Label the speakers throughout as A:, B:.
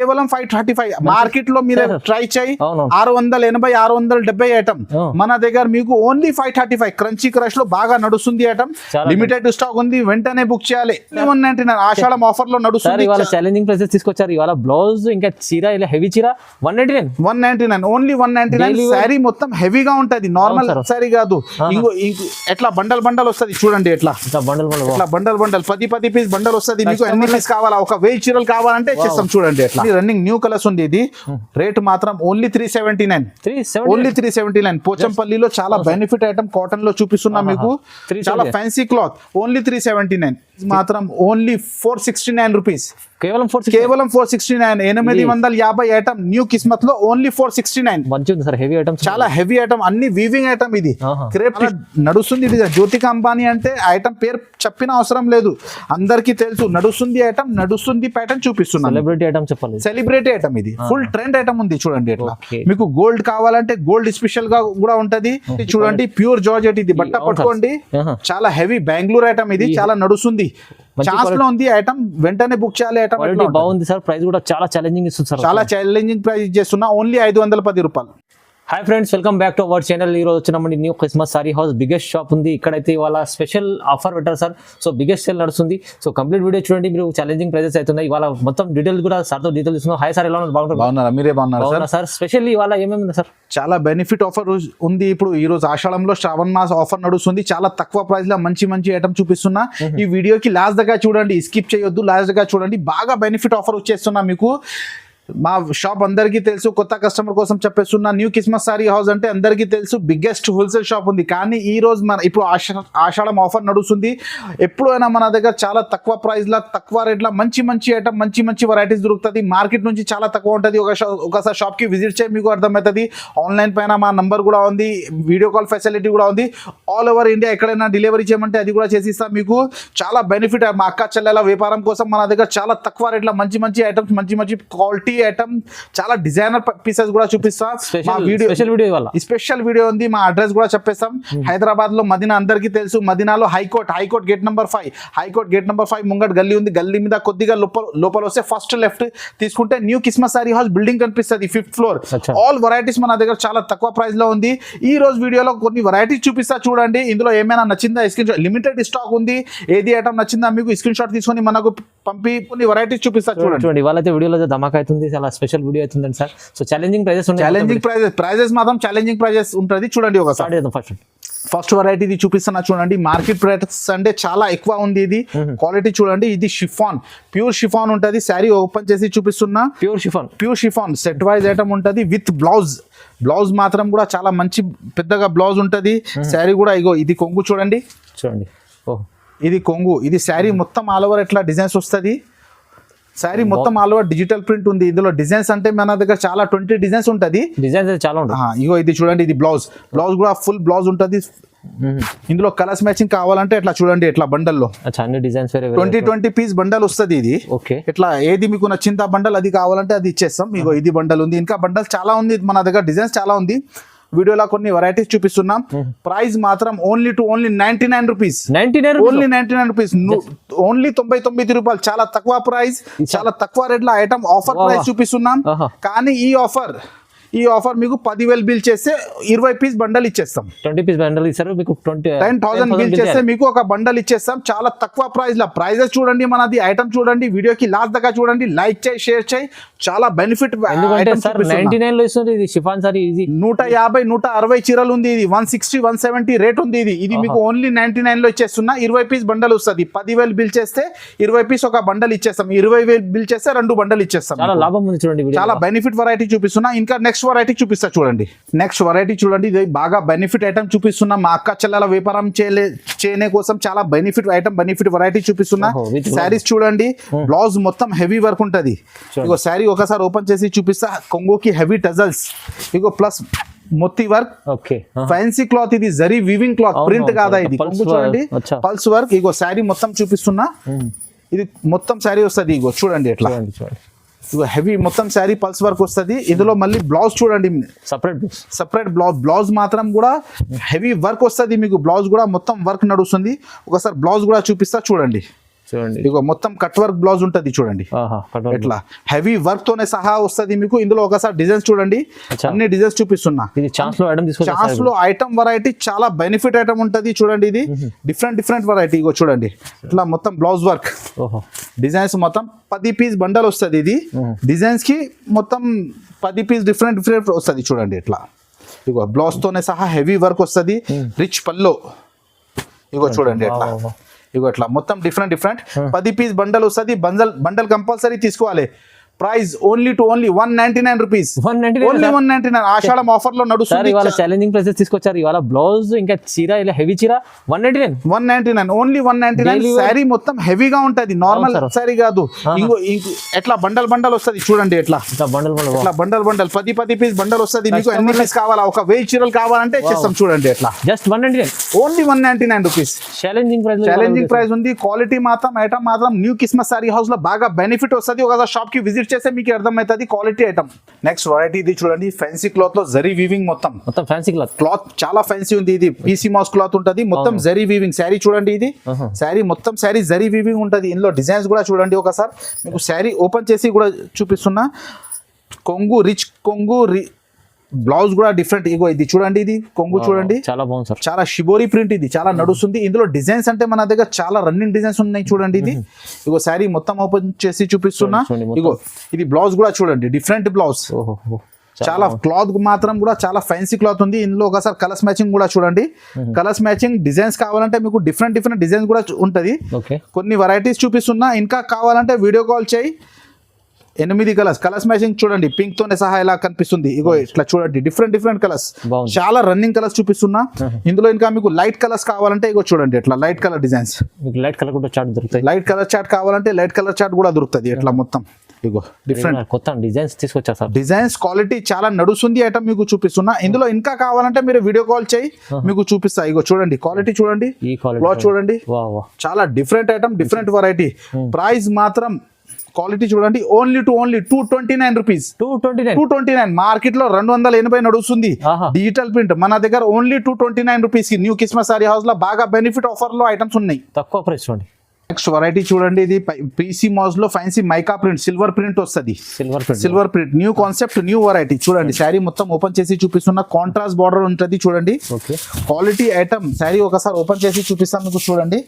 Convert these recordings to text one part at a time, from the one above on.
A: కేవలం 535. మార్కెట్ లో మీరు ట్రై చేయి 680 670 ఐటమ్, మన దగ్గర మీకు ఓన్లీ 535. క్రంచీ క్రష్ లో బాగా నడుస్తుంది ఐటమ్, లిమిటెడ్ స్టాక్ ఉంది, వెంటనే బుక్ చేయాలి. 199 ఆషాఢం ఆఫర్ లో నడుస్తుంది.
B: ఛాలెంజింగ్ ప్రైసెస్ తీసుకొచ్చారు ఇవాళ. బ్లౌజ్ ఇంకా చీర ఇలా హెవీ చీర 199
A: ఓన్లీ 199. శారీ మొత్తం హెవీగా ఉంటది, నార్మల్ శారీ కాదు. ఎట్లా బండల్ బండల్ వస్తుంది చూడండి, ఎట్లా బండల్ బండల్ 10 పీస్ బండల్ వస్తుంది. మీకు ఎన్ని పీస్ కావాలా, ఒక 1000 చీరలు కావాలంటే ఇచ్చేస్తాం. చూడండి ఎట్లా రన్నింగ్ న్యూ కలర్స్ ఉంది. ఇది రేట్ మాత్రం ఓన్లీ 379. పోచంపల్లిలో చాలా బెనిఫిట్ ఐటమ్ కాటన్ లో చూపిస్తున్నా మీకు. చాలా ఫ్యాన్సీ క్లాత్, ఓన్లీ 379. మాత్రం ఓన్లీ 469 రూపీస్. కేవలం 469. 850 ఐటమ్ న్యూ కిస్మత్ లో ఓన్లీ 469.
B: మంచిది సార్, హెవీ ఐటమ్, చాలా
A: హెవీ ఐటమ్, అన్ని వీవింగ్ ఐటమ్. ఇది క్రేప్ నడుస్తుంది. ఇది జ్యోతిక అంబానీ అంటే ఐటమ్ పేరు చెప్పిన అవసరం లేదు, అందరికి తెలుసు. నడుస్తుంది ఐటమ్, నడుస్తుంది ప్యాటర్న్ చూపిస్తున్నా.
B: సెలబ్రిటీ ఐటమ్ చెప్పండి,
A: సెలబ్రిటీ ఐటమ్. ఇది ఫుల్ ట్రెండ్ ఐటమ్ ఉంది చూడండి. ఎట్లా మీకు గోల్డ్ కావాలంటే గోల్డ్ స్పెషల్ గా కూడా ఉంటది. చూడండి ప్యూర్ జార్జెట్. ఇది బట్ట పట్టుకోండి, చాలా హెవీ బెంగళూరు ఐటమ్. ఇది చాలా నడుస్తుంది, ఛాన్స్ లో ఉంది ఐటమ్, వెంటనే బుక్ చేయాలి. ఐటమ్
B: బాగుంది సార్, ప్రైస్ కూడా చాలా ఛాలెంజింగ్ ఇస్తుంది సార్.
A: చాలా ఛాలెంజింగ్ ప్రైస్ చేస్తున్నా, ఓన్లీ 510 రూపాయలు.
B: Hi friends, welcome back to our channel. ఈ రోజు వచ్చినామండి new Christmas sari house biggest shop ఉంది. ఇక్కడైతే ఇవాళ స్పెషల్ ఆఫర్ పెట్టారు సార్. సో బిగ్గెస్ట్ సేల్ నడుస్తుంది. సో కంప్లీట్ వీడియో చూడండి, మీరు ఛాలెంజింగ్ ప్రైజెస్ అవుతున్నాయి. ఇవాళ మొత్తం డీటెయిల్స్ కూడా సార్తో డీటెయిల్స్ ఇస్తున్నాం. హాయ్ సార్, ఎలా
A: బాగున్నారా? మీరే బాగున్నారా
B: సార్? స్పెషల్లీ ఇవాళ ఏమేమి ఉంది సార్?
A: చాలా బెనిఫిట్ ఆఫర్ ఉంది. ఇప్పుడు ఈ రోజు ఆషాఢంలో శ్రావణ మాస ఆఫర్ నడుస్తుంది. చాలా తక్కువ ప్రైస్ లో మంచి మంచి ఐటమ్ చూపిస్తున్నా. ఈ వీడియోకి లాస్ట్ దగ్గర చూడండి, స్కిప్ చేయొద్దు, లాస్ట్ దగ్గర చూడండి. బాగా బెనిఫిట్ ఆఫర్ వచ్చేస్తున్నా మీకు. మా షాప్ అందరికీ తెలుసు, కొత్త కస్టమర్ కోసం చెప్పేస్తున్నా. న్యూ క్రిస్మస్ సారీ హౌస్ అంటే అందరికీ తెలుసు, బిగ్గెస్ట్ హోల్సేల్ షాప్ ఉంది. కానీ ఈ రోజు ఇప్పుడు ఆషాఢం ఆఫర్ నడుస్తుంది. ఎప్పుడైనా మన దగ్గర చాలా తక్కువ ప్రైస్లో, తక్కువ రేట్లో మంచి మంచి ఐటమ్, మంచి మంచి వెరైటీస్ దొరుకుతుంది. మార్కెట్ నుంచి చాలా తక్కువ ఉంటుంది. ఒకసారి షాప్కి విజిట్ చేయి, మీకు అర్థమవుతుంది. ఆన్లైన్ పైన మా నంబర్ కూడా ఉంది, వీడియో కాల్ ఫెసిలిటీ కూడా ఉంది. ఆల్ ఓవర్ ఇండియా ఎక్కడైనా డెలివరీ చేయమంటే అది కూడా చేసిస్తాం మీకు. చాలా బెనిఫిట్. మా అక్క చెల్లెల వ్యాపారం కోసం మన దగ్గర చాలా తక్కువ రేట్లో మంచి మంచి ఐటమ్స్, మంచి మంచి క్వాలిటీ ఐటమ్, చాలా డిజైనర్ పీసెస్ కూడా చూపిస్తా. స్పెషల్ వీడియో ఉంది. మా అడ్రస్ కూడా చెప్పేస్తాం. హైదరాబాద్ లో మదీనా అందరికీ తెలుసు. మదీనాలో హైకోర్ట్ గేట్ నెంబర్ 5 ముంగట్ గల్లీ ఉంది. గల్లీ మీద కొద్దిగా లోపల వస్తే ఫస్ట్ లెఫ్ట్ తీసుకుంటే new Christmas sari house building కనిపిస్తుంది, 5th ఫ్లోర్. ఆల్ వెరైటీస్ మన దగ్గర చాలా తక్కువ ప్రైస్ లో ఉంది. ఈ రోజు వీడియోలో కొన్ని వెరైటీస్ చూపిస్తా చూడండి. ఇందులో ఏమైనా నచ్చిందా స్క్రీన్ షాట్, లిమిటెడ్ స్టాక్ ఉంది. ఏది ఐటమ్ నచ్చిందా మీకు స్క్రీన్ షాట్ తీసుకొని మనకు పంపి కొన్ని వెరైటీస్ చూపిస్తా చూడండి.
B: ఇవాళ వీడియోలో ధమాకా అవుతుంది, చాలా స్పెషల్ వీడియో అవుతుందండి సార్. సో ఛాలెంజింగ్ ప్రైజెస్ ఉన్నాయి.
A: ప్రైజెస్ మాత్రం ఛాలెంజింగ్ ప్రైజెస్ ఉంటుంది. చూడండి ఒకసారి ఫస్ట్ వెరైటీ ఇది చూపిస్తున్నా చూడండి. మార్కెట్ ప్రైస్ అంటే చాలా ఎక్కువ ఉంది. ఇది క్వాలిటీ చూడండి. ఇది షిఫాన్, ప్యూర్ షిఫాన్ ఉంటుంది. శారీ ఓపెన్ చేసి చూపిస్తున్నా. Pure chiffon set wise item ఉంటుంది విత్ బ్లౌజ్ మాత్రం కూడా చాలా మంచి పెద్దగా బ్లౌజ్ ఉంటుంది. శారీ కూడా ఇగో ఇది కొంగు చూడండి. ఇది కొంగు. ఇది శారీ మొత్తం ఆల్ ఓవర్ ఎట్లా డిజైన్స్ వస్తుంది. శారీ మొత్తం ఆల్ ఓవర్ డిజిటల్ ప్రింట్ ఉంది. ఇందులో డిజైన్స్ అంటే మన దగ్గర చాలా 20 డిజైన్స్ ఉంటుంది. ఇగో ఇది చూడండి. ఇది బ్లౌజ్ కూడా ఫుల్ బ్లౌజ్ ఉంటుంది. ఇందులో కలర్స్ మ్యాచింగ్ కావాలంటే ఎట్లా చూడండి, ఎట్లా బండల్లో 20 పీస్ బండల్ వస్తుంది. ఇది ఇట్లా ఏది మీకు నచ్చింది బండల్ అది కావాలంటే అది ఇచ్చేస్తాం. ఇగో ఇది బండల్ ఉంది. ఇంకా బండల్ చాలా ఉంది మన దగ్గర, డిజైన్స్ చాలా ఉంది. వీడియోలో కొన్ని వెరైటీస్ చూపిస్తున్నాం. ప్రైస్ మాత్రం only 99 rupees. Only 99 rupees, only 99 రూపాయలు. చాలా తక్కువ ప్రైస్, చాలా తక్కువ రేట్లో ఐటమ్ ఆఫర్ ప్రైస్ చూపిస్తున్నాం. కానీ ఈ ఆఫర్ మీకు 10,000 బిల్ చేస్తే 20 పీస్ బండల్ ఇచ్చేస్తాం.
B: 20 పీస్ బండల్ ఇస్తారు మీకు.
A: 10,000 బిల్ చేస్తే మీకు ఒక బండల్ ఇచ్చేస్తాం. చాలా తక్కువ ప్రైస్ లో. ప్రైజెస్ చూడండి, మనది ఐటమ్ చూడండి. వీడియోకి లాస్ట్ దాకా చూడండి, లైక్ చేయి, షేర్ చేయి. చాలా బెనిఫిట్.
B: 99 లో ఇస్తుంది. ఇది షిఫాన్ సారీ. ఇది
A: 150 160 చీరలు ఉంది. ఇది 160 170 రేట్ ఉంది. ఇది మీకు ఓన్లీ 99 లో ఇచ్చేస్తున్నా. 20 పీస్ బండల్ వస్తుంది. 10,000 బిల్ చేస్తే 20 పీస్ ఒక బండల్ ఇచ్చేస్తాం. 20,000 బిల్ చేస్తే 2 బండల్ ఇచ్చేస్తాం.
B: చాలా లాభం ఉంది చూడండి. చాలా
A: బెనిఫిట్ వెరైటీ చూపిస్తున్నా. ఇంకా నెక్స్ట్ వెరైటీ చూపిస్తా చూడండి. నెక్స్ట్ వెరైటీ చూడండి. ఇది బాగా బెనిఫిట్ ఐటమ్ చూపిస్తున్నా. మా అక్క చెల్లెల వ్యాపారం చేయనే కోసం చాలా బెనిఫిట్ ఐటమ్, బెనిఫిట్ వెరైటీ చూపిస్తున్నా. శారీస్ చూడండి. బ్లౌజ్ మొత్తం హెవీ వర్క్ ఉంటది. ఇగో శారీ ఒకసారి ఓపెన్ చేసి చూపిస్తా. కొంగోకి హెవీ టజల్స్, ఇగో ప్లస్ మొత్తి వర్క్. Fancy cloth. ఇది జరీ వీవింగ్ క్లాత్, ప్రింట్ కాదా. ఇది చూడండి, పల్స్ వర్క్. ఇగో శారీ మొత్తం చూపిస్తున్నా. ఇది మొత్తం శారీ వస్తుంది. ఇగో చూడండి ఎట్లా హెవీ మొత్తం శారీ పల్స్ వర్క్ వస్తుంది. ఇందులో మళ్ళీ బ్లౌజ్ చూడండి, సపరేట్ బ్లౌజ్ మాత్రం కూడా హెవీ వర్క్ వస్తుంది మీకు. బ్లౌజ్ కూడా మొత్తం వర్క్ నడుస్తుంది. ఒకసారి బ్లౌజ్ కూడా చూపిస్తా చూడండి.
B: చూడండి
A: ఇగో మొత్తం కట్ వర్క్ బ్లౌజ్ ఉంటది చూడండి ఎట్లా హెవీ వర్క్ తోనే సహా వస్తది మీకు. ఇందులో ఒకసారి డిజైన్స్ చూడండి, అన్ని డిజైన్స్ చూపిస్తున్నా.
B: ఇది ఛాన్స్ లో ఐటమ్ తీసుకోవచ్చు.
A: ఛాన్స్ లో ఐటమ్ వెరైటీ చాలా బెనిఫిట్ ఐటమ్ ఉంటది చూడండి. ఇది డిఫరెంట్ వెరైటీ. ఇగో చూడండి ఇట్లా మొత్తం బ్లౌజ్ వర్క్ డిజైన్స్ మొత్తం 10 పీస్ బండల్ వస్తుంది. ఇది డిజైన్స్ కి మొత్తం 10 పీస్ డిఫరెంట్ వస్తుంది చూడండి ఇట్లా. ఇగో బ్లౌజ్ తోనే సహా హెవీ వర్క్ వస్తుంది, రిచ్ పల్లో. ఇగో చూడండి ఎట్లా, ఇగో ఇట్లా మొత్తం డిఫరెంట్ 10 పీస్ బండల్ వస్తుంది. బండల్ కంపల్సరీ తీసుకోవాలి. Price only 199 rupees. 199 ఆషాఢం ఆఫర్ లో నడుస్తుంది.
B: ఇవాళ ఛాలెంజింగ్ ప్రైసెస్ తీసుకొచ్చారు. ఇవాళ బ్లౌజ్ ఇంకా చీర ఇలా హెవీ చీర 199
A: ఓన్లీ 199. శారీ మొత్తం హెవీగా ఉంటది, నార్మల్ శారీ కాదు. ఇంకో ఎట్లా బండల్ వస్తుంది చూడండి ఎట్లా బండల్ 10 పీస్ బండల్ వస్తుంది. మీకు ఎన్ని పీస్ కావాలా, ఒక 1000 చీరలు కావాలంటే చేస్తాం చూడండి ఎట్లా.
B: Just 199
A: only 199 rupees. Challenging price ఉంది. క్వాలిటీ మాత్రం ఐటమ్ మాత్రం న్యూ కిస్మస్ సారీ హౌస్ లో బాగా బెనిఫిట్ వస్తుంది. ఒకసారి షాప్ కి విజిట్ చేస్తే మీకు అర్థమవుతుంది క్వాలిటీ ఐటమ్. నెక్స్ట్ వెరైటీ ఇది చూడండి, ఫ్యాన్సీ క్లాత్ లో జరీ వీవింగ్ మొత్తం
B: ఫ్యాన్సీ క్లాత్
A: చాలా ఫ్యాన్సీ ఉంది. ఇది పీసీ మాస్ క్లాత్ ఉంటది, మొత్తం జరీ వీవింగ్. శారీ చూడండి, ఇది శారీ మొత్తం శారీ జరీ వీవింగ్ ఉంటది. ఇందులో డిజైన్స్ కూడా చూడండి. ఒకసారి మీకు శారీ ఓపెన్ చేసి కూడా చూపిస్తున్నా. కొంగు రిచ్ కొంగు బ్లౌజ్ కూడా డిఫరెంట్. ఇగో ఇది చూడండి, ఇది కొంగు చూడండి,
B: చాలా బాగుంది సార్.
A: చాలా షిబోరి ప్రింట్, ఇది చాలా నడుస్తుంది. ఇందులో డిజైన్స్ అంటే మన దగ్గర చాలా రన్నింగ్ డిజైన్స్ ఉన్నాయి చూడండి. ఇది ఇగో శారీ మొత్తం ఓపెన్ చేసి చూపిస్తున్నా. ఇగో ఇది బ్లౌజ్ కూడా చూడండి, డిఫరెంట్ బ్లౌజ్. చాలా క్లాత్ మాత్రం కూడా చాలా ఫ్యాన్సీ క్లాత్ ఉంది. ఇందులో ఒకసారి కలర్స్ మ్యాచింగ్ కూడా చూడండి. కలర్స్ మ్యాచింగ్ డిజైన్స్ కావాలంటే మీకు డిఫరెంట్ డిజైన్స్ కూడా ఉంటది. కొన్ని వెరైటీస్ చూపిస్తున్నా. ఇంకా కావాలంటే వీడియో కాల్ చేయి. 8 కలర్స్ మ్యాచింగ్ చూడండి, పింక్ తోనే సహా ఎలా కనిపిస్తుంది. ఇగో ఇట్లా చూడండి, డిఫరెంట్ కలర్స్, చాలా రన్నింగ్ కలర్స్ చూపిస్తున్నా. ఇందులో ఇంకా మీకు లైట్ కలర్స్ కావాలంటే ఇగో చూడండి ఎట్లా light colour designs.
B: Light colour కూడా చార్ట్ దొరుకుతాయి.
A: లైట్ కలర్ చార్ట్ కావాలంటే లైట్ కలర్ చార్ట్ కూడా దొరుకుతుంది. ఎట్లా మొత్తం ఇగో డిఫరెంట్
B: కొత్త డిజైన్స్ తీసుకొచ్చా సార్.
A: డిజైన్స్ క్వాలిటీ చాలా నడుస్తుంది ఐటమ్ మీకు చూపిస్తున్నా. ఇందులో ఇంకా కావాలంటే మీరు వీడియో కాల్ చేయి, మీకు చూపిస్తా. ఇగో చూడండి క్వాలిటీ చూడండి, క్లాత్ చూడండి, చాలా different item, different variety. Price మాత్రం క్వాలిటీ చూడండి, ఓన్లీ 229 రూపీస్. 229 మార్కెట్ లో 280 నడుస్తుంది. డిజిటల్ ప్రింట్ మన దగ్గర ఓన్లీ 229 రూపీస్ కి న్యూ కిస్మస్ సారీ హౌస్ లో బాగా బెనిఫిట్ ఆఫర్ లో ఐటమ్స్ ఉన్నాయి,
B: తక్కువ ప్రైస్ చూడండి.
A: నెక్స్ట్ వెరైటీ చూడండి, ఇది పీసీ మాస్ లో fancy mica print, silver print వస్తుంది. Silver print new concept, new variety చూడండి. శారీ మొత్తం ఓపెన్ చేసి చూపిస్తున్నా. కాంట్రాస్ట్ బార్డర్ ఉంటుంది చూడండి. Quality item. శారీ ఒకసారి ఓపెన్ చేసి చూపిస్తాను మీకు చూడండి.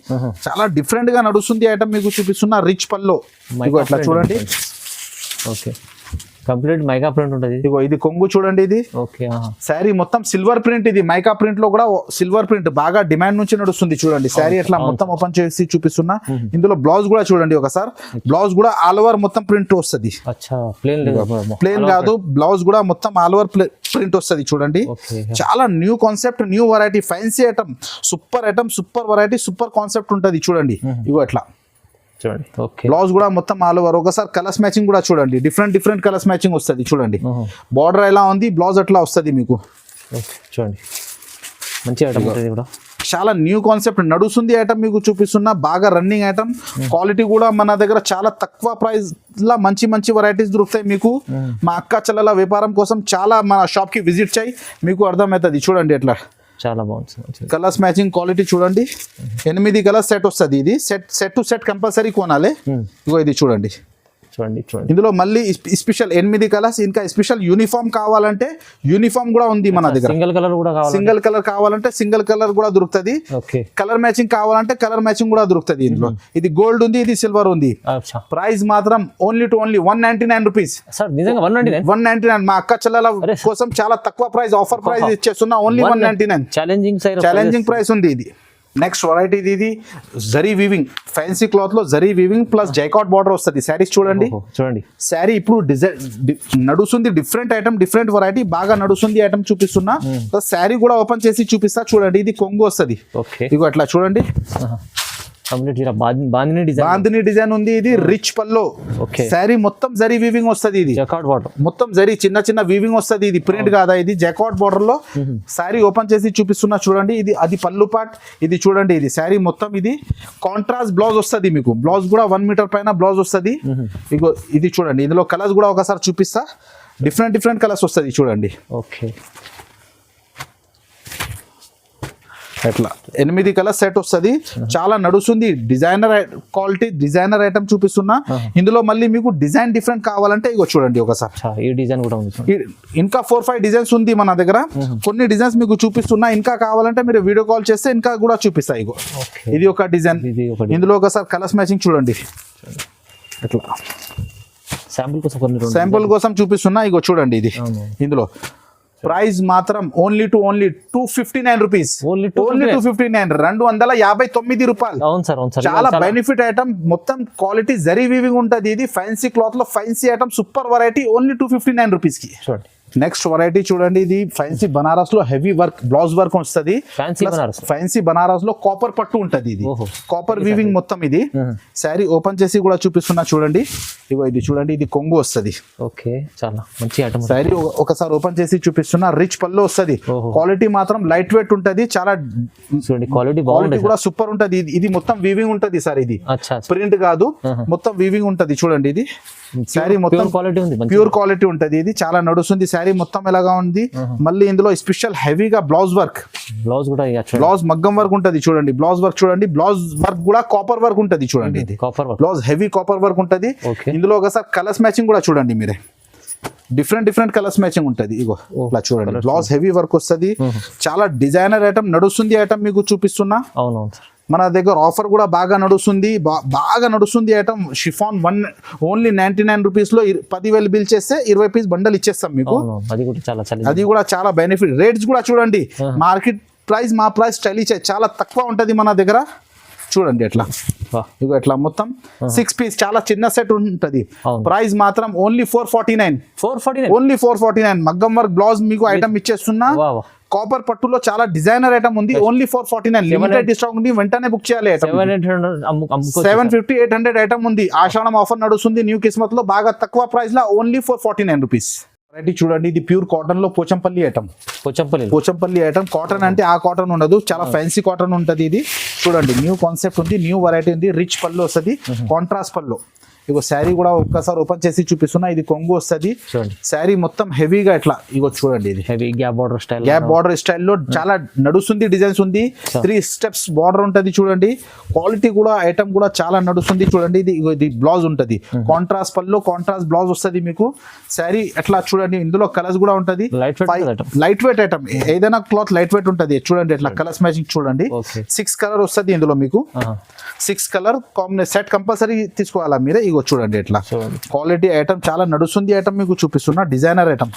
A: చాలా డిఫరెంట్ గా నడుస్తుంది ఐటమ్ మీకు చూపిస్తున్నా. రిచ్ పల్లో మీకు అట్లా చూడండి.
B: ఓకే, కంప్లీట్ మైకా ప్రింట్ ఉంటుంది.
A: ఇగో ఇది కొంగు చూడండి. ఇది
B: ఓకే,
A: శారీ మొత్తం సిల్వర్ ప్రింట్. ఇది మైకా ప్రింట్ లో కూడా సిల్వర్ ప్రింట్ బాగా డిమాండ్ నుంచి నడుస్తుంది చూడండి. శారీ ఎట్లా మొత్తం ఓపెన్ చేసి చూపిస్తున్నా. ఇందులో బ్లౌజ్ కూడా చూడండి. ఒకసారి బ్లౌజ్ కూడా ఆల్ ఓవర్ మొత్తం ప్రింట్ వస్తుంది. ప్లేన్ కాదు, బ్లౌజ్ కూడా మొత్తం ఆల్ ఓవర్ ప్రింట్ వస్తుంది చూడండి. చాలా new concept, new variety, fancy item, super item, super variety, super concept ఉంటుంది చూడండి. ఇగో ఎట్లా బ్లౌజ్ కూడా మొత్తం ఆల్ ఓవర్. ఒకసారి కలర్స్ మ్యాచింగ్ కూడా చూడండి, డిఫరెంట్ కలర్స్ మ్యాచింగ్ వస్తుంది చూడండి. బార్డర్ ఎలా ఉంది, బ్లౌజ్ అట్లా వస్తుంది మీకు
B: చూడండి. మంచి ఐటమ్ కూడా,
A: చాలా న్యూ కాన్సెప్ట్ నడుస్తుంది ఐటమ్ మీకు చూపిస్తున్నా. బాగా రన్నింగ్ ఐటమ్. క్వాలిటీ కూడా మన దగ్గర చాలా తక్కువ ప్రైస్ లా మంచి వెరైటీస్ దొరుకుతాయి మీకు. మా అక్క చెల్లెల వ్యాపారం కోసం చాలా మన షాప్ కి విజిట్ చేయి, మీకు అర్థమవుతుంది చూడండి ఎట్లా.
B: చాలా బాగుంది.
A: కలర్స్ మ్యాచింగ్ క్వాలిటీ చూడండి. 8 కలర్స్ సెట్ వస్తుంది. ఇది సెట్ టు సెట్ కంపల్సరీ కొనాలి. ఇగో ఇది చూడండి. ఇందులో మళ్ళీ స్పెషల్ 8 కలర్స్. ఇంకా స్పెషల్ యూనిఫామ్ కావాలంటే యూనిఫామ్ కూడా ఉంది మన దగ్గర. సింగిల్ కలర్ కావాలంటే సింగిల్ కలర్ కూడా దొరుకుతుంది. కలర్ మ్యాచింగ్ కావాలంటే కలర్ మ్యాచింగ్ కూడా దొరుకుతుంది ఇందులో. ఇది గోల్డ్ ఉంది, ఇది సిల్వర్ ఉంది. ప్రైస్ మాత్రం ఓన్లీ 199 రూపీస్. 199. మా అక్క చెల్లెల కోసం చాలా తక్కువ ప్రైస్, ఆఫర్ ప్రైస్ ఇచ్చేస్తున్నా. ఓన్లీ 199. ఛాలెంజింగ్ ప్రైస్ ఉంది ఇది. నెక్స్ట్ వెరైటీ ఇది జరీ వీవింగ్, ఫ్యాన్సీ క్లాత్ లో జరీ వీవింగ్ ప్లస్ జైకాట్ బార్డర్ వస్తుంది. శారీస్ చూడండి. శారీ ఇప్పుడు డిజైన్ నడుస్తుంది. డిఫరెంట్ ఐటమ్, డిఫరెంట్ వెరైటీ, బాగా నడుస్తుంది ఐటమ్ చూపిస్తున్నా. ప్లస్ శారీ కూడా ఓపెన్ చేసి చూపిస్తా చూడండి. ఇది కొంగు వస్తుంది. ఇగో అట్లా చూడండి. బాందిని డిజైన్ ఉంది. ఇది రిచ్ పల్లో. శారీ మొత్తం జరీ వీవింగ్ వస్తుంది. ఇది మొత్తం జరీ చిన్న వీవింగ్ వస్తుంది. ఇది ప్రింట్ కాదా, ఇది జైకాట్ బార్డర్ లో. శారీ ఓపెన్ చేసి చూపిస్తున్నా చూడండి. ఇది అది పళ్ళు పార్ట్. ఇది చూడండి. ఇది శారీ మొత్తం ఇది కాంట్రాస్ట్ బ్లౌజ్ వస్తుంది మీకు. బ్లౌజ్ కూడా 1 మీటర్ పైన బ్లౌజ్ వస్తుంది. ఇగో ఇది చూడండి. ఇందులో కలర్స్ కూడా ఒకసారి చూపిస్తా. డిఫరెంట్ కలర్స్ వస్తుంది చూడండి. ఎట్లా 8 కలర్ సెట్ వస్తుంది, చాలా నడుస్తుంది. డిజైనర్ క్వాలిటీ డిజైనర్ ఐటమ్ చూపిస్తున్నా. ఇందులో మళ్ళీ మీకు డిజైన్ డిఫరెంట్ కావాలంటే ఇగో చూడండి ఒకసారి.
B: ఈ డిజైన్ కూడా ఉంది.
A: ఇంకా 4-5 డిజైన్స్ ఉంది మన దగ్గర. కొన్ని డిజైన్స్ మీకు చూపిస్తున్నా, ఇంకా కావాలంటే మీరు వీడియో కాల్ చేస్తే ఇంకా కూడా చూపిస్తా. ఇగో ఇది ఒక డిజైన్. ఇందులో ఒకసారి కలర్స్ మ్యాచింగ్ చూడండి. ఎట్లా శాంపుల్ కోసం చూపిస్తున్నా. ఇగో చూడండి ఇది. ఇందులో ప్రైస్ మాత్రం ఓన్లీ 259 రూపీస్. ఓన్లీ 259, 259 రూపాయలు.
B: అవును సార్, అవును సార్.
A: చాలా బెనిఫిట్ ఐటమ్, మొత్తం క్వాలిటీ జరీ వీవింగ్ ఉంటుంది. ఇది ఫ్యాన్సీ క్లాత్ లో fancy item, super variety. Only 259 rupees కి.
B: చూడండి
A: నెక్స్ట్ వెరైటీ చూడండి. ఇది ఫ్యాన్సీ బనారస్ లో హెవీ వర్క్ బ్లౌజ్ వర్క్ వస్తుంది. ఫ్యాన్సీ బనారస్ లో కాపర్ పట్టు ఉంటది. ఇది కాపర్ వీవింగ్ మొత్తం. ఇది శారీ ఓపెన్ చేసి కూడా చూపిస్తున్నా చూడండి. ఇగో ఇది చూడండి, ఇది కొంగు వస్తుంది.
B: ఓకే, చాలా మంచి ఐటమ్.
A: శారీ ఒకసారి ఓపెన్ చేసి చూపిస్తున్నా. రిచ్ పళ్ళు వస్తుంది. క్వాలిటీ మాత్రం లైట్ వెయిట్ ఉంటది. చాలా
B: చూడండి, క్వాలిటీ
A: కూడా సూపర్ ఉంటది. ఇది మొత్తం వీవింగ్ ఉంటది సార్. ఇది ప్రింట్ కాదు, మొత్తం వీవింగ్ ఉంటది. చూడండి ఇది శారీ మొత్తం ప్యూర్ క్వాలిటీ ఉంటది. ఇది చాలా నడుస్తుంది. శారీ మొత్తం ఎలాగా ఉంది. మళ్ళీ ఇందులో స్పెషల్ హెవీగా బ్లౌజ్ వర్క్, బ్లౌజ్ మగ్గం వర్క్ ఉంటది. చూడండి బ్లౌజ్ వర్క్ చూడండి. బ్లౌజ్ వర్క్ కూడా కాపర్ వర్క్ ఉంటది. చూడండి ఇది బ్లౌజ్ హెవీ కాపర్ వర్క్ ఉంటది. ఇందులో ఒకసారి కలర్స్ మ్యాచింగ్ కూడా చూడండి మీరే. డిఫరెంట్ కలర్స్ మ్యాచింగ్ ఉంటది. ఇగో ఇట్లా చూడండి. బ్లౌజ్ హెవీ వర్క్ వస్తుంది. చాలా డిజైనర్ ఐటమ్ నడుస్తుంది. ఐటమ్ మీకు చూపిస్తున్నా.
B: అవునవును.
A: మన దగ్గర ఆఫర్ కూడా బాగా నడుస్తుంది. బాగా నడుస్తుంది ఐటమ్. షిఫాన్ ఓన్లీ 99 రూపీస్ లో 10,000 బిల్ చేస్తే 20 పీస్ బండల్ ఇచ్చేస్తాం మీకు. అది కూడా చాలా బెనిఫిట్. రేట్స్ కూడా చూడండి. మార్కెట్ ప్రైస్ మా ప్రైస్ స్టైలిష్ చాలా తక్కువ ఉంటది మన దగ్గర. చూడండి ఎట్లా. ఇగో ఎట్లా మొత్తం 6 పీస్ చాలా చిన్న సెట్ ఉంటది. ప్రైస్ మాత్రం ఓన్లీ 449. ఓన్లీ 449. మగ్గం వర్క్ బ్లౌజ్ మీకు ఐటమ్ ఇచ్చేస్తున్నా. కాపర్ పట్టులో చాలా డిజైనర్ ఐటమ్ ఉంది. ఓన్లీ 449. లిమిటెడ్ డిస్కౌంట్ ఉంది. వెంటనే బుక్ చేయాలి. 750-800 ఐటమ్ ఉంది. ఆషాఢం ఆఫర్ నడుస్తుంది. న్యూ కిస్మత్ లో బాగా తక్కువ ప్రైస్ లో ఓన్లీ 449 రూపీస్. వెరైటీ చూడండి. ఇది ప్యూర్ కాటన్ లో Pochampally item. Pochampally item. Cotton అంటే ఆ కాటన్ ఉండదు, చాలా ఫ్యాన్సీ కాటన్ ఉంటది. ఇది చూడండి న్యూ కాన్సెప్ట్ ఉంది, న్యూ వెరైటీ ఉంది. రిచ్ పళ్ళు వస్తుంది, కాంట్రాస్ట్ పళ్ళు. ఇగో శారీ కూడా ఒక్కసారి ఓపెన్ చేసి చూపిస్తున్నా. ఇది కొంగు వస్తుంది. శారీ మొత్తం హెవీగా ఇట్లా. ఇగో చూడండి ఇది హెవీ గ్యాప్ బార్డర్ స్టైల్లో చాలా నడుస్తుంది. డిజైన్స్ ఉంది. 3 స్టెప్స్ బార్డర్ ఉంటది. చూడండి క్వాలిటీ కూడా ఐటమ్ కూడా చాలా నడుస్తుంది. చూడండి ఇది బ్లౌజ్ ఉంటది. కాంట్రాస్ట్ పళ్ళు, కాంట్రాస్ట్ బ్లౌజ్ వస్తుంది మీకు. శారీ ఎట్లా చూడండి. ఇందులో కలర్స్ కూడా ఉంటది. Light weight item. ఏదైనా క్లాత్ లైట్ వెయిట్ ఉంటది. చూడండి ఎట్లా కలర్స్ మ్యాచింగ్ చూడండి. 6 కలర్ వస్తుంది ఇందులో మీకు. 6 కలర్ సెట్ కంపల్సరీ తీసుకోవాలా మీరే. ఇగో చూడండి ఎట్లా క్వాలిటీ ఐటమ్ చాలా నడుస్తుంది. ఐటమ్ మీకు చూపిస్తున్నా. Designer item.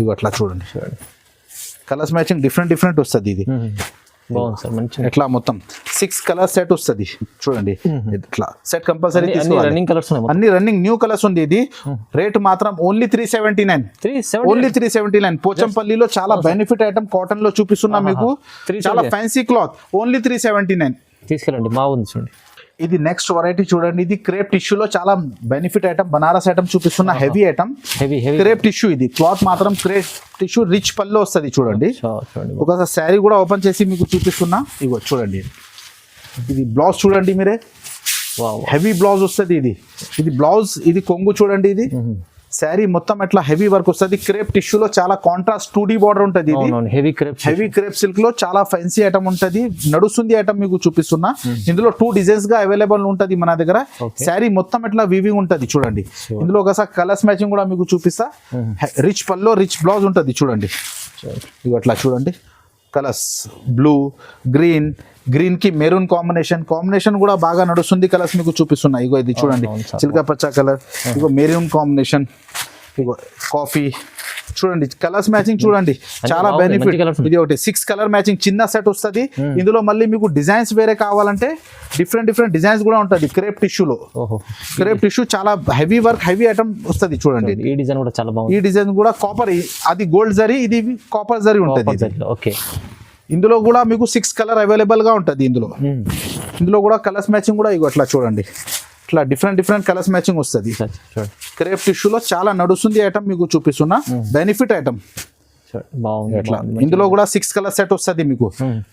A: ఇగో అట్లా చూడండి. కలర్స్ మ్యాచింగ్ డిఫరెంట్ వస్తుంది. ఇది ఎట్లా మొత్తం 6 కలర్ సెట్ వస్తుంది. చూడండి ఇట్లా సెట్ కంపల్సరీ అన్ని రన్నింగ్ న్యూ కలర్స్ ఉంది. ఇది రేట్ మాత్రం ఓన్లీ 379. ఓన్లీ 379. పోచంపల్లిలో చాలా బెనిఫిట్ ఐటమ్ కాటన్ లో చూపిస్తున్నా మీకు. చాలా ఫ్యాన్సీ క్లాత్. ఓన్లీ 379.
B: తీసుకెళ్ళండి. బాగుంది చూడండి.
A: ఇది నెక్స్ట్ వెరైటీ చూడండి. ఇది క్రేప్ టిష్యూలో చాలా బెనిఫిట్ ఐటమ్, బనారస్ ఐటమ్ చూపిస్తున్న. Heavy item, crepe tissue. ఇది క్లాత్ మాత్రం క్రేప్ టిష్యూ, రిచ్ పళ్ళు వస్తుంది. చూడండి ఒకసారి శారీ కూడా ఓపెన్ చేసి మీకు చూపిస్తున్నా. ఇగో చూడండి. ఇది బ్లౌజ్ చూడండి మీరే. హెవీ బ్లౌజ్ వస్తుంది. ఇది బ్లౌజ్. ఇది కొంగు చూడండి. ఇది శారీ మొత్తం ఎట్లా హెవీ వర్క్ వస్తుంది. క్రేప్ టిష్యూలో చాలా కాంట్రాస్ట్ 2D బార్డర్ ఉంటుంది. ఇది హెవీ క్రేప్ సిల్క్ లో చాలా ఫ్యాన్సీ ఐటమ్ ఉంటది. నడుస్తుంది ఐటమ్ మీకు చూపిస్తున్నా. ఇందులో 2 డిజైన్స్ గా అవైలబుల్ ఉంటది మన దగ్గర. శారీ మొత్తం ఎట్లా వీవింగ్ ఉంటది. చూడండి ఇందులో ఒకసారి కలర్స్ మ్యాచింగ్ కూడా మీకు చూపిస్తా. రిచ్ పల్లో రిచ్ బ్లౌజ్ ఉంటది. చూడండి ఇవి అట్లా చూడండి. కలర్స్ బ్లూ, గ్రీన్ కి మెరూన్ కాంబినేషన్ కూడా బాగా నడుస్తుంది. కలర్స్ మీకు చూపిస్తున్నా. ఇగో ఇది చూడండి చిలక పచ్చ కలర్. ఇగో మెరూన్ కాంబినేషన్. ఇగో కాఫీ. చూడండి కలర్స్ మ్యాచింగ్ చూడండి. చాలా బెనిఫిట్. ఇది ఒకటి 6 కలర్ మ్యాచింగ్ చిన్న సెట్ వస్తుంది. ఇందులో మళ్ళీ మీకు డిజైన్స్ వేరే కావాలంటే డిఫరెంట్ డిజైన్స్ కూడా ఉంటుంది. క్రేప్ టిష్యూలో. క్రేప్ టిష్యూ చాలా హెవీ వర్క్, హెవీ ఐటమ్ వస్తుంది. చూడండి
B: ఈ డిజైన్ కూడా చాలా బాగుంది.
A: ఈ డిజైన్ కూడా కాపర్. అది గోల్డ్ జరీ, ఇది కాపర్ జరీ ఉంటుంది.
B: ఓకే.
A: ఇందులో కూడా మీకు 6 కలర్ అవైలబుల్ గా ఉంటుంది. ఇందులో కూడా కలర్స్ మ్యాచింగ్ కూడా ఇగో అట్లా చూడండి. ఇట్లా డిఫరెంట్ కలర్స్ మ్యాచింగ్ వస్తుంది. క్రేప్ టిష్యూలో చాలా నడుస్తుంది ఐటమ్ మీకు చూపిస్తున్నా. Benefit item.
B: బాగుంది
A: ఎట్లా ఇందులో కూడా 6 కలర్ సెట్ వస్తుంది మీకు.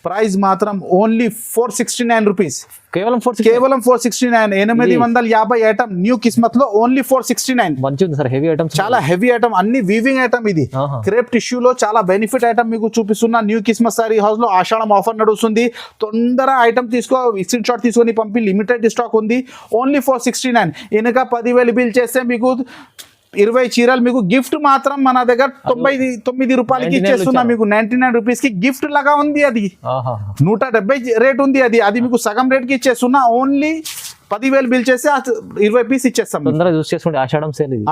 A: ప్రైస్ మాత్రం ఓన్లీ 469 రూపీస్,
B: కేవలం
A: 469. 850 ఐటమ్ న్యూ కిస్మత్ లో ఓన్లీ 469.
B: మంచిగా ఉంది సార్, హెవీ ఐటమ్స్,
A: చాలా హెవీ ఐటమ్, అన్ని వీవింగ్ ఐటమ్. ఇది క్రేప్ టిష్యూ లో చాలా బెనిఫిట్ ఐటమ్ మీకు చూపిస్తున్నా. న్యూ కిస్మత్ సారీ హౌస్ లో ఆషాఢం ఆఫర్ నడుస్తుంది. తొందర ఐటమ్ తీసుకో, స్క్రీన్ షాట్ తీసుకొని పంపి. లిమిటెడ్ స్టాక్ ఉంది, ఓన్లీ 469. వెనుక 10,000 బిల్ చేస్తే మీకు 20 చీరలు మీకు గిఫ్ట్ మాత్రం మన దగ్గర 99 రూపాయలకి ఇచ్చేస్తున్నా మీకు. 99 రూపీస్ కి గిఫ్ట్ లాగా ఉంది. అది 170 రేట్ ఉంది. అది మీకు సగం రేట్ కి ఇచ్చేస్తున్నా. ఓన్లీ 10,000 బిల్ చేస్తే 20 పీస్ ఇచ్చేస్తాం.
B: తొందరగా చూస్ చేసుకోండి,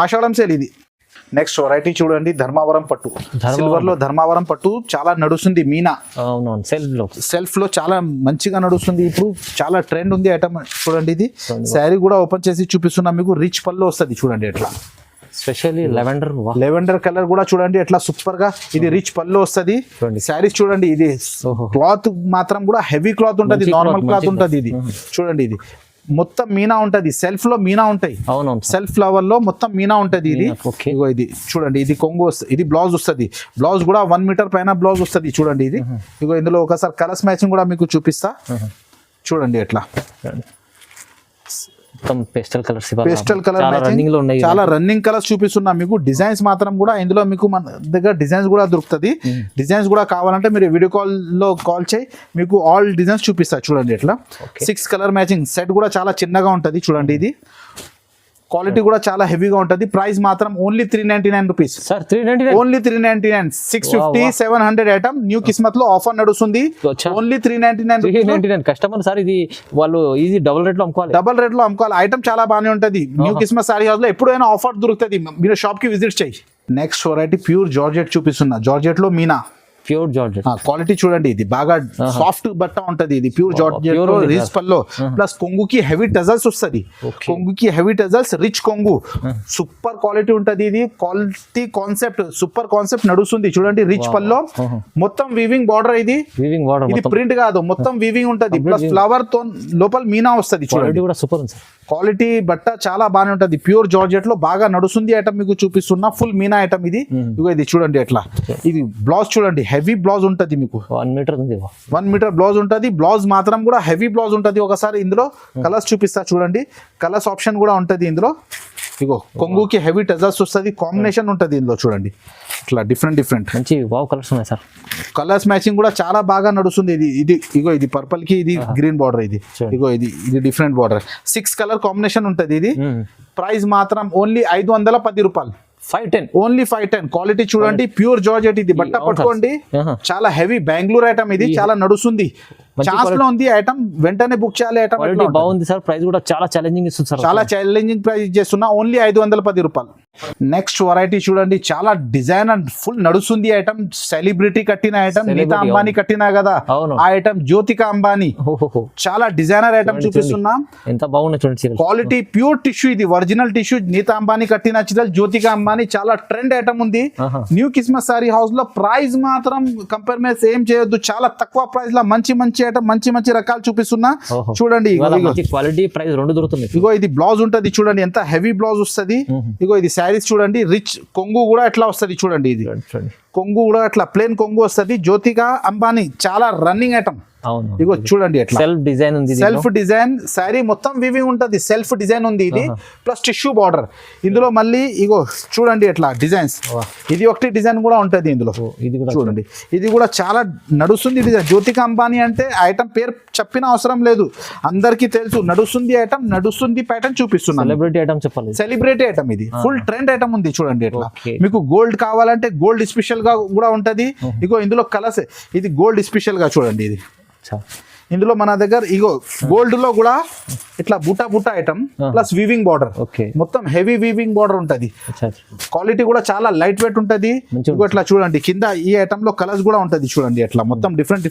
A: ఆషాఢం సేల్ ఇది. నెక్స్ట్ వెరైటీ చూడండి, ధర్మావరం పట్టు. సిల్వర్ లో ధర్మావరం పట్టు చాలా నడుస్తుంది. మీనా సెల్ఫ్ లో చాలా మంచిగా నడుస్తుంది. ఇప్పుడు చాలా ట్రెండ్ ఉంది ఐటమ్. చూడండి, ఇది శారీ కూడా ఓపెన్ చేసి చూపిస్తున్నా మీకు. రిచ్ పళ్ళు వస్తుంది చూడండి ఎట్లా.
B: స్పెషల్లీ
A: లెవెండర్ కలర్ కూడా చూడండి ఎట్లా సూపర్ గా. ఇది రిచ్ పళ్ళు వస్తుంది. శారీస్ చూడండి, ఇది క్లాత్ మాత్రం కూడా హెవీ క్లాత్ ఉంటది, నార్మల్ క్లాత్ ఉంటది. ఇది చూడండి, ఇది మొత్తం మీనా ఉంటది. సెల్ఫ్ లో మీనా ఉంటాయి. సెల్ఫ్ ఫ్లవర్ లో మొత్తం మీనా ఉంటది. ఇది ఇగో ఇది చూడండి, ఇది కొంగు వస్తుంది. ఇది బ్లౌజ్ వస్తుంది. బ్లౌజ్ కూడా 1 మీటర్ పైన బ్లౌజ్ వస్తుంది. చూడండి, ఇది ఇగో ఇందులో ఒకసారి కలర్స్ మ్యాచింగ్ కూడా మీకు చూపిస్తా. చూడండి ఎట్లా
B: పేస్టల్ కలర్స్,
A: చాలా రన్నింగ్ కలర్స్ చూపిస్తున్నా మీకు. డిజైన్స్ మాత్రం కూడా ఇందులో మీకు మన దగ్గర డిజైన్స్ కూడా దొరుకుతుంది. డిజైన్స్ కూడా కావాలంటే మీరు వీడియో కాల్ లో కాల్ చేయి, మీకు ఆల్ డిజైన్స్ చూపిస్తా. చూడండి ఎట్లా 6 కలర్ మ్యాచింగ్ సెట్ కూడా చాలా చిన్నగా ఉంటది. చూడండి, ఇది క్వాలిటీ కూడా చాలా హెవీగా ఉంటది. ప్రైస్ మాత్రం only 399 rupees
B: sir. 399
A: only 399. 650 700 item new Kismat లో ఆఫర్ నడుస్తుంది. Only 399
B: customer sir. ఇది వాళ్ళు ఈజీ డబుల్ రేట్ లో అమ్ముకోవాలి.
A: ఐటమ్ చాలా బాగానే ఉంటది. న్యూ కిస్మత్ సారీ హౌస్ లో ఎప్పుడైనా ఆఫర్ దొరుకుతుంది. మీరు షాప్ కి విజిట్ చేయి. నెక్స్ట్ వెరైటీ ప్యూర్ జార్జెట్ చూపిస్తున్నా. జార్జెట్ లో మీనా
B: ప్యూర్ జార్జెట్
A: క్వాలిటీ చూడండి. ఇది బాగా సాఫ్ట్ బట్ట ఉంటది. ఇది ప్యూర్ జార్జెట్ రిచ్ పల్లో ప్లస్ కొంగుకి హెవీ టజల్స్ వస్తుంది. కొంగుకి హెవీ టజల్స్, రిచ్ కొంగు, సూపర్ క్వాలిటీ ఉంటది. ఇది క్వాలిటీ కాన్సెప్ట్, సూపర్ కాన్సెప్ట్ నడుస్తుంది. చూడండి, రిచ్ పల్లో మొత్తం వీవింగ్ బార్డర్. ఇది ప్రింట్ కాదు, మొత్తం వీవింగ్ ఉంటది. ప్లస్ ఫ్లవర్ తో లోపల మీనా వస్తుంది. చూడండి,
B: సూపర్
A: క్వాలిటీ బట్ట చాలా బాగానే ఉంటది. ప్యూర్ జార్జెట్ లో బాగా నడుస్తుంది ఐటమ్ మీకు చూపిస్తున్నా. ఫుల్ మీనా ఐటమ్ ఇది. ఇది చూడండి ఎట్లా. ఇది బ్లౌజ్ చూడండి, హెవీ బ్లౌజ్ ఉంటది మీకు.
B: 1
A: మీటర్ బ్లౌజ్ ఉంటది. బ్లౌజ్ మాత్రం కూడా హెవీ బ్లౌజ్ ఉంటది. ఒకసారి ఇందులో కలర్స్ చూపిస్తా చూడండి. కలర్స్ ఆప్షన్ కూడా ఉంటది ఇందులో. ఇగో కొంగుకి హెవీ టజల్స్ వస్తుంది. కాంబినేషన్ ఉంటది ఇందులో. చూడండి ఇట్లా డిఫరెంట్
B: మంచి కలర్స్ ఉన్నాయి సార్.
A: కలర్స్ మ్యాచింగ్ కూడా చాలా బాగా నడుస్తుంది. ఇది ఇగో ఇది పర్పుల్ కి ఇది గ్రీన్ బార్డర్. ఇది ఇగో ఇది డిఫరెంట్ బార్డర్. 6 కలర్ కాంబినేషన్ ఉంటది. ఇది ప్రైస్ మాత్రం ఓన్లీ 510 రూపాయలు.
B: 510
A: ఓన్లీ 510. క్వాలిటీ చూడండి, ప్యూర్ జార్జెట్. ఇది బట్ట పట్టుకోండి, చాలా హెవీ బెంగళూరు ఐటమ్. ఇది చాలా నడుస్తుంది. ఛాన్స్ లో ఉంది ఐటమ్, వెంటనే బుక్ చేయాలి. ఐటమ్
B: బాగుంది సార్. ప్రైస్ కూడా చాలా ఛాలెంజింగ్ ఇస్తుంది సార్.
A: చాలా ఛాలెంజింగ్ ప్రైస్ ఇచ్చేస్తున్నా. ఓన్లీ 510 రూపాయలు. నెక్స్ట్ వెరైటీ చూడండి, చాలా డిజైన్ అండ్ ఫుల్ నడుస్తుంది ఐటమ్. సెలబ్రిటీ కట్టిన ఐటమ్, నీతా అంబానీ కట్టినా కదా ఆ ఐటమ్. జ్యోతిక అంబానీ చాలా డిజైనర్ ఐటమ్ చూపిస్తున్నా.
B: ఎంత బాగుంది చూడండి.
A: Quality pure tissue. ఇది ఒరిజినల్ టిష్యూ. నీతా అంబానీ కట్టిన చీరలు, జ్యోతిక అంబానీ చాలా ట్రెండ్ ఐటమ్ ఉంది న్యూ కిస్మత్ సారీ హౌస్ లో. ప్రైస్ మాత్రం కంపేర్ మీద ఏం చేయొద్దు. చాలా తక్కువ ప్రైస్ లో మంచి ఐటమ్, మంచి రకాలు చూపిస్తున్నా. చూడండి,
B: క్వాలిటీ ప్రైస్ రెండు దొరుకుతుంది.
A: ఇగో ఇది బ్లౌజ్ ఉంటది. చూడండి ఎంత హెవీ బ్లౌజ్ వస్తుంది. ఇగో ఇది శారీస్ చూడండి. రిచ్ కొంగు కూడా ఎట్లా వస్తుంది. చూడండి, ఇది కొంగు కూడా అట్లా ప్లేన్ కొంగు వస్తుంది. జ్యోతిక అంబానీ చాలా రన్నింగ్ ఐటమ్. ఇగో చూడండి ఎట్లా
B: సెల్ఫ్ డిజైన్ ఉంది.
A: సెల్ఫ్ డిజైన్ శారీ మొత్తం వివింగ్ ఉంటది. సెల్ఫ్ డిజైన్ ఉంది ఇది. Plus tissue border. ఇందులో మళ్ళీ ఇగో చూడండి ఎట్లా డిజైన్స్. ఇది ఒకటి డిజైన్ కూడా ఉంటది ఇందులో. ఇది కూడా చూడండి, ఇది కూడా చాలా నడుస్తుంది డిజైన్. జ్యోతిక అంబానీ అంటే ఐటమ్ పేరు చెప్పిన అవసరం లేదు, అందరికి తెలుసు. నడుస్తుంది ఐటమ్, నడుస్తుంది ప్యాటర్న్ చూపిస్తున్నాను.
B: సెలబ్రిటీ ఐటమ్ చెప్పాలి.
A: సెలబ్రిటీ ఐటమ్ ఇది. ఫుల్ ట్రెండ్ ఐటమ్ ఉంది. చూడండి ఎట్లా. మీకు గోల్డ్ కావాలంటే గోల్డ్ స్పెషల్ గా కూడా ఉంటది. ఇగో ఇందులో కలర్స్. ఇది గోల్డ్ స్పెషల్ గా చూడండి. ఇది ఇందులో మన దగ్గర ఇగో గోల్డ్ లో కూడా ఇట్లా బుట్ట ఐటమ్ ప్లస్ వీవింగ్ బార్డర్. మొత్తం హెవీ వీవింగ్ బార్డర్ ఉంటది. క్వాలిటీ కూడా చాలా లైట్ వెయిట్ ఉంటది. ఇగో ఇట్లా చూడండి, కింద ఈ ఐటమ్ లో కలర్స్ కూడా ఉంటది. చూడండి ఎట్లా మొత్తం డిఫరెంట్.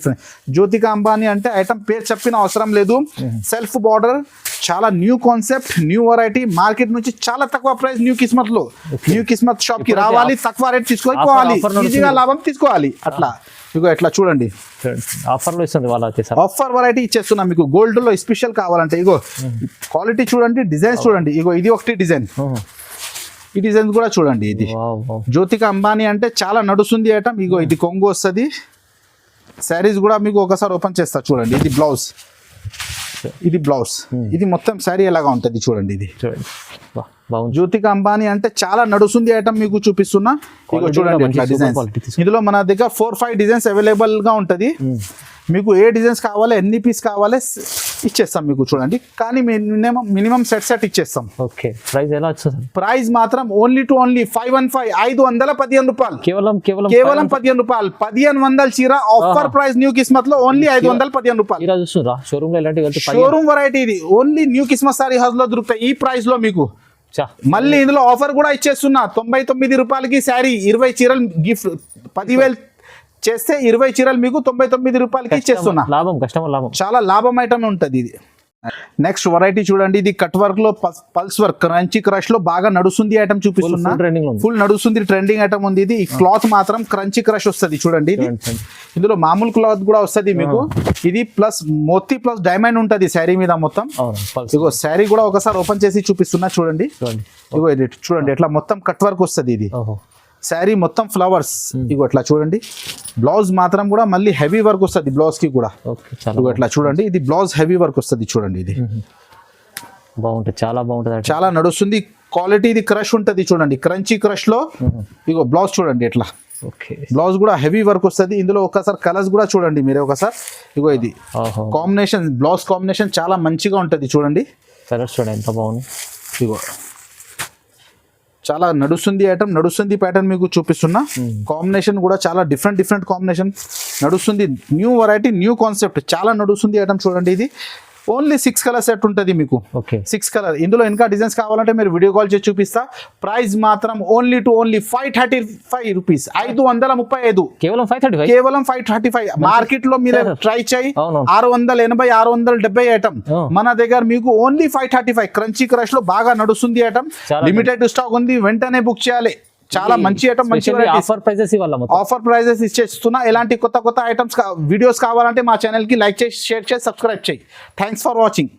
A: జ్యోతిక అంబానీ అంటే ఐటమ్ పేరు చెప్పిన అవసరం లేదు. సెల్ఫ్ బార్డర్, చాలా new concept, new variety. Market నుంచి చాలా తక్కువ ప్రైస్ న్యూ కిస్మత్ లో. న్యూ కిస్మత్ షాప్ కి రావాలి, తక్కువ రేట్ తీసుకోవాలి, ఈజీగా లాభం తీసుకోవాలి. అట్లా ఇగో ఎట్లా చూడండి
B: ఆఫర్లో ఇస్తుంది వాళ్ళ.
A: ఆఫర్ వెరైటీ ఇచ్చేస్తున్నా మీకు. గోల్డ్ లో స్పెషల్ కావాలంటే ఇగో క్వాలిటీ చూడండి, డిజైన్స్ చూడండి. ఇగో ఇది ఒకటి డిజైన్. ఈ డిజైన్స్ కూడా చూడండి. ఇది జ్యోతిక అంబానీ అంటే చాలా నడుస్తుంది ఐటమ్. ఇగో ఇది కొంగు వస్తుంది. శారీస్ కూడా మీకు ఒకసారి ఓపెన్ చేస్తా చూడండి. ఇది బ్లౌజ్, ఇది బ్లౌజ్, ఇది మొత్తం శారీ ఎలాగా ఉంటుంది చూడండి. ఇది
B: చూడండి బాగుంది.
A: జ్యోతిక అంబానీ అంటే చాలా నడుస్తుంది ఐటమ్ మీకు చూపిస్తున్నా. ఇగో చూడండి ఇట్లా డిజైన్స్. ఇందులో మన దగ్గర 4-5 డిజైన్స్ అవైలబుల్ గా ఉంటది. మీకు ఏ డిజైన్స్ కావాలి, ఎన్ని పీస్ కావాలి ఇచ్చేస్తాం మీకు చూడండి. కానీ మినిమం సెట్ ఇచ్చేస్తాం.
B: ఓకే, ప్రైస్ ఎలా వస్తుంది?
A: ప్రైస్ మాత్రం ఓన్లీ 515 515 రూపాయలు.
B: కేవలం
A: 15 రూపాయలు. 1500 చీర ఆఫర్ ప్రైస్ న్యూ కిస్మత్ లో ఓన్లీ 515 రూపాయలు.
B: ఈరోజు చూస్తున్నా షోరూమ్ లో ఇలాంటి
A: షోరూమ్ వెరైటీ ఇది ఓన్లీ న్యూ కిస్మత్ సారీ హౌస్ లో దొరుకుతాయి ఈ ప్రైస్ లో మీకు. మళ్ళీ ఇందులో ఆఫర్ కూడా ఇచ్చేస్తున్నా. 99 రూపాయలకి శారీ 20 చీరలు గిఫ్ట్. 10,000 చేస్తే 20 చీరలు మీకు 99 రూపాయలకి ఇచ్చేస్తున్నా.
B: లాభం, కస్టమర్ లాభం.
A: చాలా లాభం ఐటమ్ ఉంటది ఇది. నెక్స్ట్ వెరైటీ చూడండి. ఇది కట్ వర్క్ లో పల్స్ వర్క్ క్రంచీ క్రష్ లో బాగా నడుస్తుంది ఐటమ్ చూపిస్తున్నా. ఫుల్ నడుస్తుంది, ట్రెండింగ్ ఐటమ్ ఉంది ఇది. ఈ క్లాత్ మాత్రం క్రంచీ క్రష్ వస్తుంది చూడండి. ఇది ఇందులో మామూలు క్లాత్ కూడా వస్తుంది మీకు. ఇది ప్లస్ మోతీ ప్లస్ డైమండ్ ఉంటది శారీ మీద మొత్తం. ఇగో శారీ కూడా ఒకసారి ఓపెన్ చేసి చూపిస్తున్నా చూడండి. ఇగో ఇది చూడండి ఎట్లా మొత్తం కట్ వర్క్ వస్తుంది. ఇది శారీ మొత్తం ఫ్లవర్స్. ఇగో ఇట్లా చూడండి. బ్లౌజ్ మాత్రం కూడా మళ్ళీ హెవీ వర్క్ వస్తుంది బ్లౌజ్ కి కూడా. ఇగో ఇట్లా చూడండి. ఇది బ్లౌజ్ హెవీ వర్క్ వస్తుంది చూడండి. ఇది
B: బాగుంటుంది, చాలా బాగుంటుంది,
A: చాలా నడుస్తుంది. క్వాలిటీ ఇది క్రష్ ఉంటది చూడండి. క్రంచీ క్రష్ లో ఇగో బ్లౌజ్ చూడండి ఎట్లా. బ్లౌజ్ కూడా హెవీ వర్క్ వస్తుంది. ఇందులో ఒకసారి కలర్స్ కూడా చూడండి మీరే ఒకసారి. ఇగో ఇది కాంబినేషన్, బ్లౌజ్ కాంబినేషన్ చాలా మంచిగా ఉంటది చూడండి.
B: కలర్స్ చూడండి ఎంత బాగుంది.
A: ఇగో చాలా నడుస్తుంది ఐటమ్, నడుస్తుంది ప్యాటర్న్ మీకు చూపిస్తున్నా. కాంబినేషన్ కూడా చాలా డిఫరెంట్ కాంబినేషన్ నడుస్తుంది. న్యూ వెరైటీ, న్యూ కాన్సెప్ట్, చాలా నడుస్తుంది ఐటమ్ చూడండి. ఇది ఓన్లీ 6 కలర్ సెట్ ఉంటుంది మీకు. 6 కలర్. ఇందులో ఇంకా డిజైన్స్ కావాలంటే మీరు వీడియో కాల్ చేసి చూపిస్తా. ప్రైస్ మాత్రం ఓన్లీ 535 రూపీస్. 535.
B: కేవలం 535.
A: కేవలం 535. మార్కెట్ లో మీరు ట్రై చేయి 680 670 ఐటమ్. మన దగ్గర మీకు ఓన్లీ 535. క్రంచీ క్రష్ లో బాగా నడుస్తుంది ఐటమ్. లిమిటెడ్ స్టాక్ ఉంది, వెంటనే బుక్ చేయాలి. చాలా మంచి ఐటమ్, మంచి
B: ఆఫర్ ప్రైజెస్
A: ఆఫర్ ప్రైజెస్ ఇచ్చేస్తున్నా. ఎలాంటి కొత్త ఐటమ్స్ వీడియోస్ కావాలంటే మా ఛానల్ కి లైక్ చేసి, షేర్ చేసి, సబ్స్క్రైబ్ చేయి. Thanks for watching.